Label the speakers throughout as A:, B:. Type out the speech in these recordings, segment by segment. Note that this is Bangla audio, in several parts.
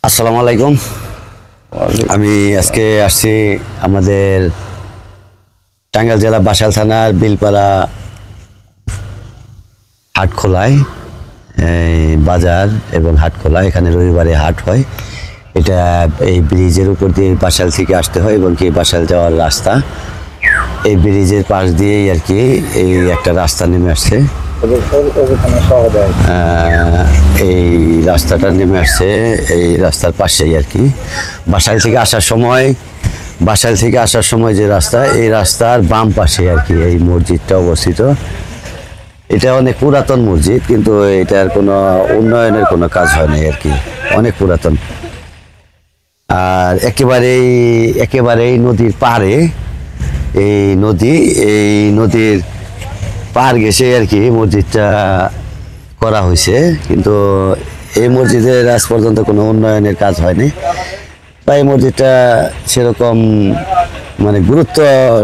A: আসসালামু আলাইকুম। আমি আজকে আসছি আমাদের টাঙ্গাইল জেলা বাসাইল থানার বিলপাড়া হাটখোলায় বাজার এবং হাটখোলা, এখানে রবিবারে হাট হয়। এটা এই ব্রিজের উপর দিয়ে বাসাইল থেকে আসতে হয় এবং কি বাসাইল যাওয়ার রাস্তা এই ব্রিজের পাশ দিয়েই আর কি এই একটা রাস্তা নেমে আসছে। এই রাস্তাটা নেমে আসছে এই রাস্তার পাশেই আর কি বাসাইল থেকে আসার সময় যে রাস্তা, এই রাস্তার বাম পাশে আর কি এই মসজিদটা অবস্থিত। এটা অনেক পুরাতন মসজিদ, কিন্তু এটার কোনো উন্নয়নের কোনো কাজ হয় নাই আর কি, অনেক পুরাতন। আর একেবারেই নদীর পাড়ে এই নদীর পার গেছে আর কি মসজিদটা করা হয়েছে, কিন্তু এই মসজিদের আজ পর্যন্ত কোনো উন্নয়নের কাজ হয়নি বা এই মসজিদটা সেরকম মানে গুরুত্ব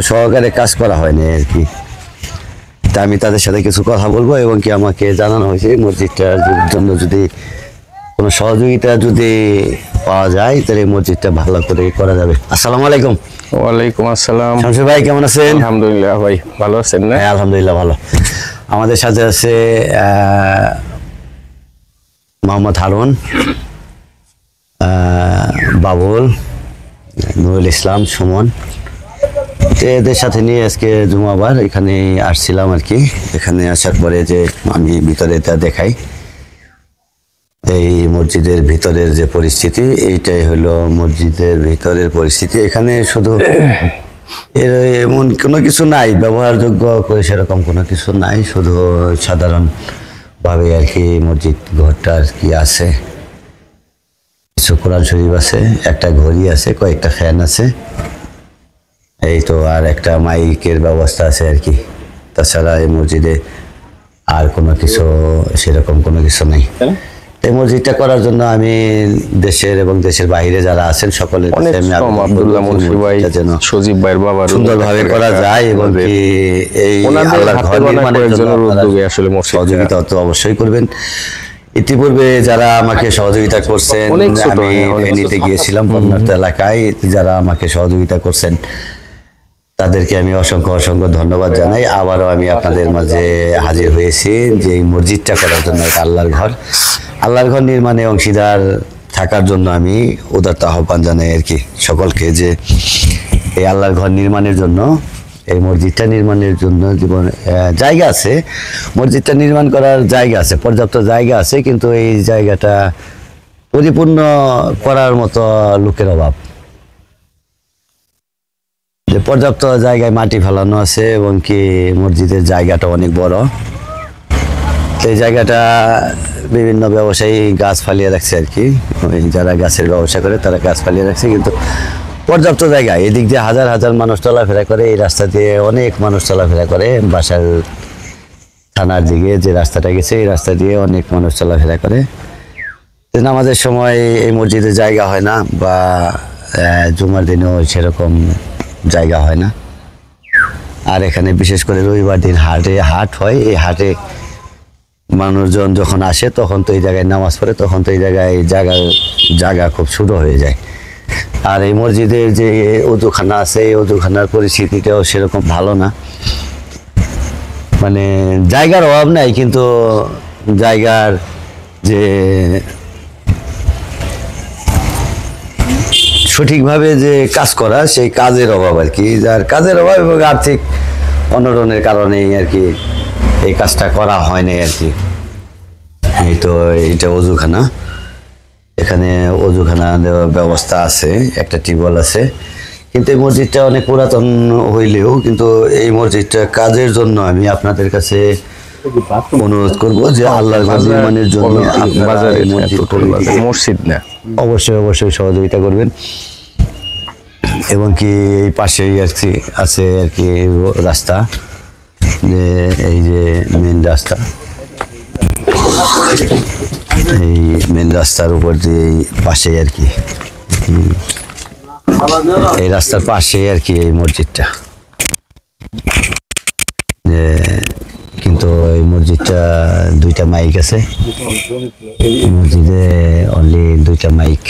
A: সহকারে কাজ করা হয়নি আর কি। তা আমি তাদের সাথে কিছু কথা বলবো এবং কি আমাকে জানানো হয়েছে মসজিদটার জন্য যদি কোনো সহযোগিতা যদি পাওয়া যায় তাহলে এই মসজিদটা ভালো করে করা যাবে। আসসালামু আলাইকুম।
B: ওয়ালাইকুম আসসালাম।
A: শামসুর ভাই কেমন আছেন?
B: আলহামদুলিল্লাহ ভাই, ভালো আছেন না?
A: হ্যাঁ আলহামদুলিল্লাহ ভালো। আমাদের সাথে আছে মোহাম্মদ হারুন, বাবুল, নুরুল ইসলাম, সুমন। এদের সাথে নিয়ে আজকে জুমাবার এখানে আসছিলাম আর কি। এখানে আসার পরে যে আমি ভিতরে তা দেখাই, এই মসজিদের ভিতরের যে পরিস্থিতি, এইটাই হলো মসজিদের ভিতরের পরিস্থিতি। এখানে শুধু এর এমন কোনো কিছু নাই, ব্যবহারযোগ্য করে সেরকম কোনো কিছু নাই, শুধু সাধারণভাবে আর কি মসজিদ ঘরটা আর কি আছে। কিছু কোরআন শরীফ আছে, একটা ঘড়ি আছে, কয়েকটা ফ্যান আছে, এই তো, আর একটা মাইকের ব্যবস্থা আছে আর কি। তাছাড়া এই মসজিদে আর কোনো কিছু সেরকম কোনো কিছু নেই। এই মসজিদটা করার জন্য আমি দেশের এবং দেশের বাইরে যারা আছেন সকলের সুন্দরভাবে করা যায় এবং কি এই আল্লাহর ঘর নির্মাণের জন্য আসলে সহযোগিতা তো অবশ্যই করবেন। ইতিপূর্বে যারা আমাকে সহযোগিতা করছেন, আমি ফেনীতে গিয়েছিলাম বন্যার্ত এলাকায়, যারা আমাকে সহযোগিতা করছেন তাদেরকে আমি অসংখ্য ধন্যবাদ জানাই। আবারও আমি আপনাদের মাঝে হাজির হয়েছি যে এই মসজিদটা করার জন্য, এটা আল্লাহর ঘর নির্মাণে অংশীদার থাকার জন্য আমি উদারতা আহ্বান জানাই আর কি সকলকে, যে এই আল্লাহর ঘর নির্মাণের জন্য, এই মসজিদটা নির্মাণের জন্য জীবন জায়গা আছে, মসজিদটা নির্মাণ করার জায়গা আছে, পর্যাপ্ত জায়গা আছে, কিন্তু এই জায়গাটা পরিপূর্ণ করার মতো লোকের অভাব। যে পর্যাপ্ত জায়গায় মাটি ফেলানো আছে এবং কি মসজিদের জায়গাটা অনেক বড়, এই জায়গাটা বিভিন্ন ব্যবসায়ী গাছ ফালিয়ে রাখছে আর কি। যারা গাছের ব্যবসা করে তারা গাছ ফালিয়ে রাখছে, কিন্তু পর্যাপ্ত জায়গায় এদিক দিয়ে হাজার হাজার মানুষ চলাফেরা করে, এই রাস্তা দিয়ে অনেক মানুষ চলাফেরা করে। বাসাইল থানার দিকে যে রাস্তাটা গেছে এই রাস্তা দিয়ে অনেক মানুষ চলাফেরা করে। নামাজের সময় এই মসজিদে জায়গা হয় না, বা জুমার দিনেও সেরকম জায়গা হয় না। আর এখানে বিশেষ করে রবিবার দিন হাট হয়, এই হাটে মানুষজন যখন আসে তখন তো এই জায়গায় নামাজ পড়ে, তখন তো এই জায়গায় জায়গা খুব ছোট হয়ে যায়। আর এই মসজিদের যে অজুখানা আছে, এই অজুখানার পরিস্থিতিটাও সেরকম ভালো না, মানে জায়গার অভাব নাই, কিন্তু জায়গার যে সঠিকভাবে যে কাজ করা সেই কাজের অভাব আর কি, যার কাজের অভাব এবং আর্থিক অনটনের কারণেই আর কি এই কাজটা করা হয় নাই আর কি। এই তো এইটা অজুখানা, এখানে অজুখানা দেওয়ার ব্যবস্থা আছে, একটা টিউবওয়েল আছে, কিন্তু এই মসজিদটা অনেক পুরাতন হইলেও কিন্তু এই মসজিদটা কাজের জন্য আমি আপনাদের কাছে অনুরোধ করব যে আল্লাহর ঘর নির্মাণের জন্য
B: মসজিদ না
A: অবশ্যই সহযোগিতা করবেন। এবং কি এই পাশেই আর কি আছে আর কি রাস্তা, যে এই যে মেন রাস্তা, এই মেন রাস্তার উপর দিয়ে পাশেই আর কি, এই রাস্তার পাশেই আর কি এই মসজিদটা। কিন্তু এই মসজিদটা দুইটা মাইক আছে, মসজিদে অনলি দুইটা মাইক।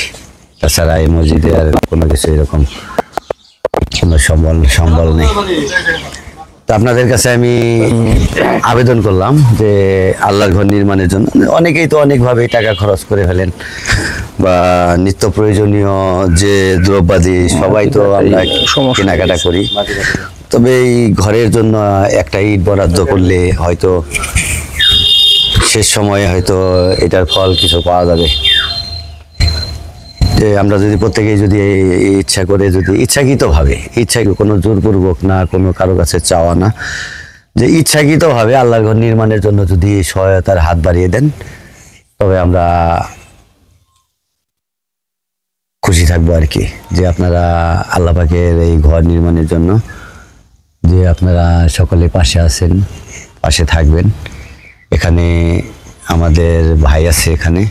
A: তাছাড়া এই মসজিদে আর কোনো কিছু এরকম কোনো সম্বল নেই। তো আপনাদের কাছে আমি আবেদন করলাম যে আল্লাহর ঘর নির্মাণের জন্য অনেকেই তো অনেকভাবে টাকা খরচ করে ফেলেন, বা নিত্য প্রয়োজনীয় যে দ্রব্যাদি সবাই তো আমরা কেনাকাটা করি, তবে এই ঘরের জন্য একটা ইট বরাদ্দ করলে হয়তো শেষ সময়ে হয়তো এটার ফল কিছু পাওয়া যাবে। যে আমরা যদি প্রত্যেকেই যদি ইচ্ছা করে, যদি ইচ্ছাকৃতভাবে, কোনো জোরপূর্বক না, কোনো কারো কাছে চাওয়া না, যে ইচ্ছাকৃতভাবে আল্লাহর ঘর নির্মাণের জন্য যদি সহায়তার হাত বাড়িয়ে দেন, তবে আমরা খুশি থাকবো আর কি। যে আপনারা আল্লাহ পাকের এই ঘর নির্মাণের জন্য যে আপনারা সকলে পাশে আছেন, পাশে থাকবেন। এখানে আমাদের ভাই আছে, এখানে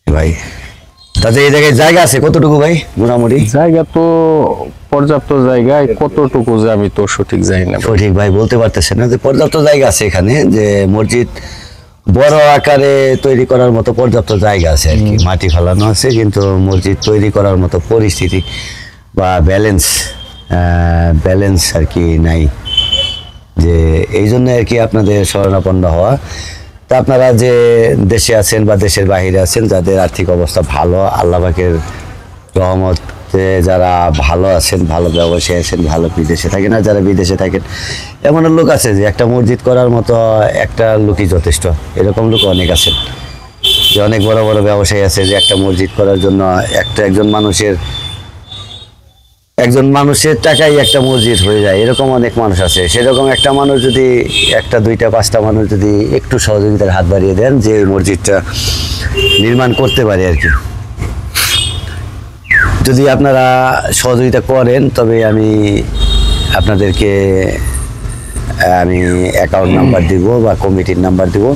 A: ভাই তাদের এই জায়গায় জায়গা আছে কতটুকু ভাই? মোটামুটি
B: জায়গা তো পর্যাপ্ত জায়গায়, কতটুকু যে আমি তো সঠিক জানি না,
A: সঠিক ভাই বলতে পারতেছেন না। যে পর্যাপ্ত জায়গা আছে এখানে, যে মসজিদ বড় আকারে তৈরি করার মতো পর্যাপ্ত জায়গা আছে আর কি। মাটি ফেলানো আছে, কিন্তু মসজিদ তৈরি করার মতো পরিস্থিতি বা ব্যালেন্স আর কি নাই। যে এই জন্য আর কি আপনাদের শরণাপন্ন হওয়া। তা আপনারা যে দেশে আছেন বা দেশের বাইরে আছেন, যাদের আর্থিক অবস্থা ভালো, আল্লাহ পাকের রহমতে যারা ভালো আছেন, ভালো ব্যবসায়ী আছেন, ভালো বিদেশে থাকেন, আর যারা বিদেশে থাকেন, এমন লোক আছে যে একটা মসজিদ করার মতো একটা লোকই যথেষ্ট। এরকম লোক অনেক আছেন, যে অনেক বড় বড় ব্যবসায়ী আছে যে একটা মসজিদ করার জন্য একজন মানুষের টাকাই একটা মসজিদ হয়ে যায়, এরকম অনেক মানুষ আছে। সেরকম একটা মানুষ যদি, একটা দুইটা পাঁচটা মানুষ যদি একটু সহযোগিতার হাত বাড়িয়ে দেন, যে মসজিদটা নির্মাণ করতে পারে আর কি। যদি আপনারা সহযোগিতা করেন, তবে আমি আপনাদেরকে অ্যাকাউন্ট নাম্বার দিব বা কমিটির নাম্বার দিব।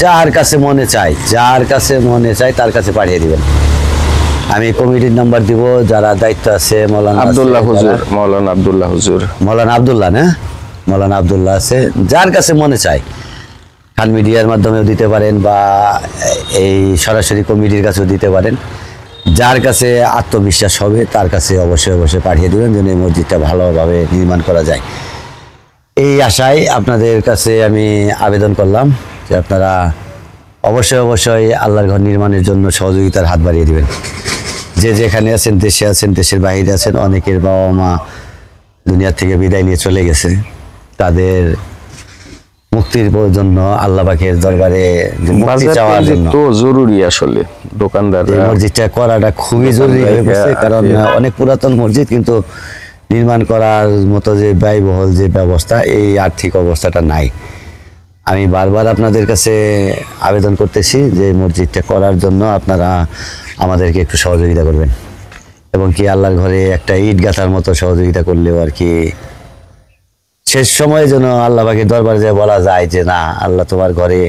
A: যার কাছে মনে চায় তার কাছে পাঠিয়ে দিবেন। আমি কমিটির নাম্বার দিব, যারা দায়িত্ব আছে মৌলানা
B: আব্দুল্লাহ হুজুর,
A: মৌলানা আব্দুল্লাহ আছে। যার কাছে মনে চায় খান মিডিয়ার মাধ্যমেও দিতে পারেন, বা এই সরাসরি কমিটির কাছেও দিতে পারেন। যার কাছে আত্মবিশ্বাস হবে তার কাছে অবশ্যই পাঠিয়ে দেবেন, যেন এই মসজিদটা ভালোভাবে নির্মাণ করা যায়। এই আশায় আপনাদের কাছে আমি আবেদন করলাম যে আপনারা অবশ্যই আল্লাহর ঘর নির্মাণের জন্য সহযোগিতার হাত বাড়িয়ে দেবেন। যে যেখানে আছেন, দেশে আছেন, দেশের বাইরে আছেন, অনেকের বাবা মা দুনিয়া থেকে বিদায় নিয়ে চলে গেছে, তাদের মুক্তির জন্য আল্লাহ পাকের দরবারে মুক্তি চাওয়ার জন্য
B: তো জরুরি। আসলে দোকানদার
A: এই মসজিদটা করাটা খুবই জরুরি হয়ে পড়ছে, কারণ অনেক পুরাতন মসজিদ, কিন্তু নির্মাণ করার মতো যে ব্যয়বহুল যে ব্যবস্থা, এই আর্থিক অবস্থাটা নাই। আমি বারবার আপনাদের কাছে আবেদন করতেছি যে মসজিদটা করার জন্য আপনারা আমাদেরকে একটু সহযোগিতা করবেন, এবং কি আল্লাহর ঘরে একটা ইট গাঁথার মতো সহযোগিতা করলেও আর কি শেষ সময়ে যেন আল্লাহ পাকের দরবারে যে বলা যায় যে না, আল্লাহ তোমার ঘরে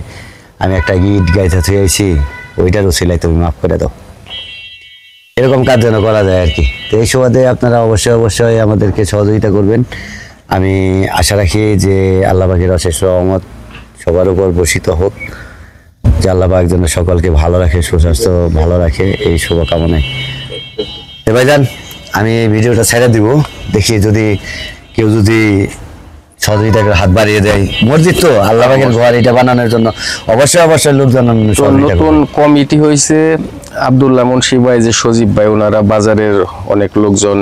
A: আমি একটা ইট গাইতে থুয়েছি, ওইটার উসিলায় তুমি মাফ করে দাও, এরকম কাজ যেন করা যায় আর কি। তো এই সুবাদে আপনারা অবশ্যই আমাদেরকে সহযোগিতা করবেন। আমি আশা রাখি যে আল্লাহ পাকের অশেষ রহমত সবার উপর বর্ষিত হোক, যে আল্লাহ পাক যেন সকলকে ভালো রাখে, সুস্বাস্থ্য ভালো রাখে, এই শুভকামনায়। ভাইজান, আমি এই ভিডিওটা ছেড়ে দিব, দেখি যদি কেউ সহযোগিতা করে হাত বাড়িয়ে দেয়। মসজিদ তো আল্লাহ পাকের ঘর, এটা বানানোর জন্য অবশ্যই লোকজন
B: নতুন কমিটি হয়েছে। আব্দুল্লাহ মুন্সি ভাই, যে সজীব ভাই, ওনারা বাজারের অনেক লোকজন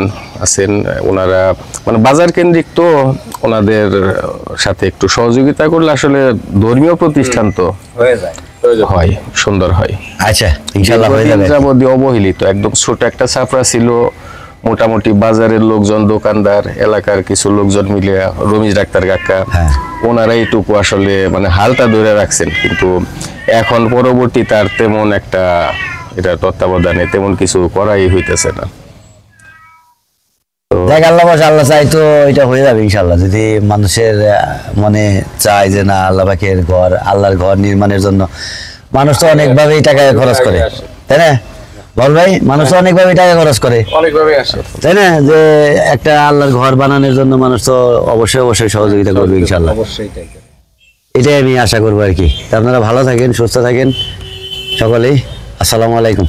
B: আছেন, ওনারা মানে বাজার কেন্দ্রিক, তো ওনাদের সাথে একটু সহযোগিতা করলে আসলে ধর্মীয় প্রতিষ্ঠান তো হয়, সুন্দর হয়।
A: আচ্ছা, ইনশাআল্লাহ হয়ে যাবে।
B: যাবতীয় অবহেলিত একদম ছোট একটা ছাপড়া ছিল, মোটামুটি বাজারের লোকজন, দোকানদার, এলাকার কিছু লোকজন মিলে, রমিজ ডাক্তার কাকা, ওনারা এইটুকু আসলে মানে হালটা ধরে রাখছেন। কিন্তু এখন পরবর্তী তার তেমন একটা, এটা তত্ত্বাবধানে তেমন কিছু করাই হইতেছে না।
A: দেখ, আল্লাহ চাই তো এটা হয়ে যাবে ইনশাআল্লাহ। যদি মানুষের মনে চায় যে না, আল্লাহর ঘর নির্মাণের জন্য মানুষ তো অনেকভাবেই টাকা খরচ করে, তাই না বল ভাই? মানুষ তো অনেকভাবে টাকা খরচ করে, তাই না? যে একটা আল্লাহর ঘর বানানোর জন্য মানুষ তো অবশ্যই সহযোগিতা করবে ইনশাআল্লাহ। এটাই আমি আশা করবো আর কি। আপনারা ভালো থাকেন, সুস্থ থাকেন সকলেই। আসসালামু আলাইকুম।